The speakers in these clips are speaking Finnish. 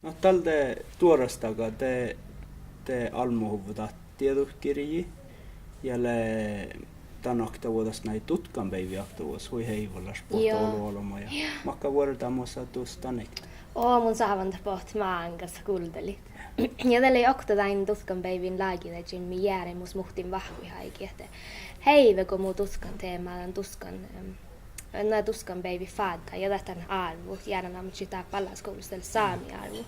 No tältä tuorastaga te almuhuvutat tiedokirji ja tänakta vuodas näin tutkan päivi aktuus hui heivallas pohtouluoloma ja makka vuorta muassa tustanek. Mun saavan tapoht maangas kultelit. Ja tälle ei oktatain tutkan päivin laagitajin mi jääre mus muhtin vahvi haiki, että heive kun muu tutkan teemaan tuskan päivi faadta ja tähtän arvu jäädän ammatsita pallaskoulusta saami arvu.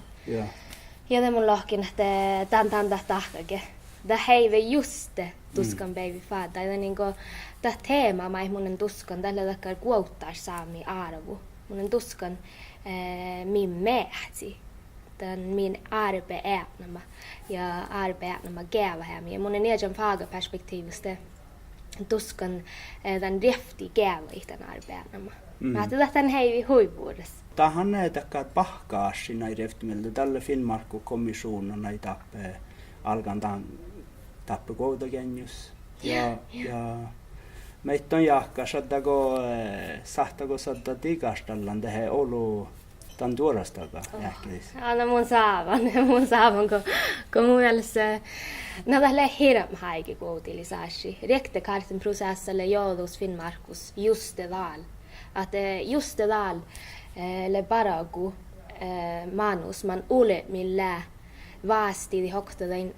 Ja det mun lohkin, että tämän tahkake. Det heive just tuskan päivi faadta. Ja niinku tämä teema mai munen tuskan tällä takia kuottaa saami arvu. Munen tuskan min mähtsi. Den min arbeätnama ja arbeätnama gävähämi. Ja munen egen fagaperspektivista tuskan den refti gävä i den arbeätnama. Mä ajattelin, että tämän heivi huivuudessa. Tähän näitä pahkaasi näin reftimiltä. Tällä Finnmarkku komissionen näitä alkan tappe koutakenjus. Ja meitä on jahka sattako sattako tikastallan tähän olu tämän tuorastaga äkkiis. No mun saavan kun mun mielestä no tälle hirm haiki koutilisasi. Rektekarten processalle joudus Finnmarkus just det val. Att just det val le baragu manus man ole millä vaasti hoktaden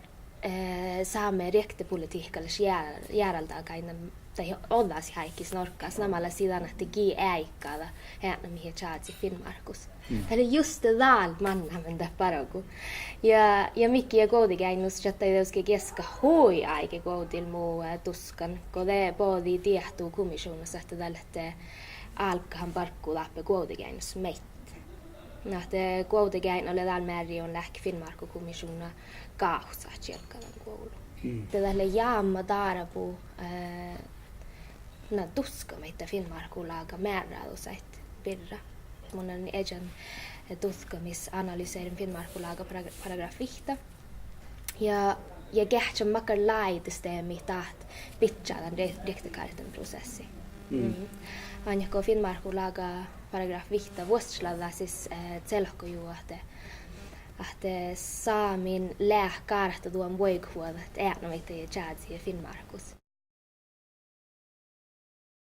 saamme rektepolitiikalle järjeltäkainen tai ollas haikki snorkas namalla sidan että gi äikkaada hän mihin chaatsi Finnmarkus. Eli just det val manna men det baragu. Ja mikki ja koodigainus chatta ideoske keska hoi aike koodil muu tuskan kode bodi tiehtuu komissionassa että tälle alkahan parkku läppe koodigainus meit. Nähte koodigain ole täällä määrin on lähki Finnmarkku komissiona kaahsa tjelkavan koulu. Tälle jaamma taarapu na tuska meitä Finnmarkku laaga määräysait pirra. Mun on egen tuskamis analyserin Finnmarkku laaga paragraf 5. Ja kähtsä makar laitesteemi taht pitchaadan rektekarten prosessi. Anjako Finnmarkku laaga paragraf 5 vuoslalla siis tselhkoju että saamin lähkarta tuon voikhuoda, että äänä meitä ei Finnmarkus.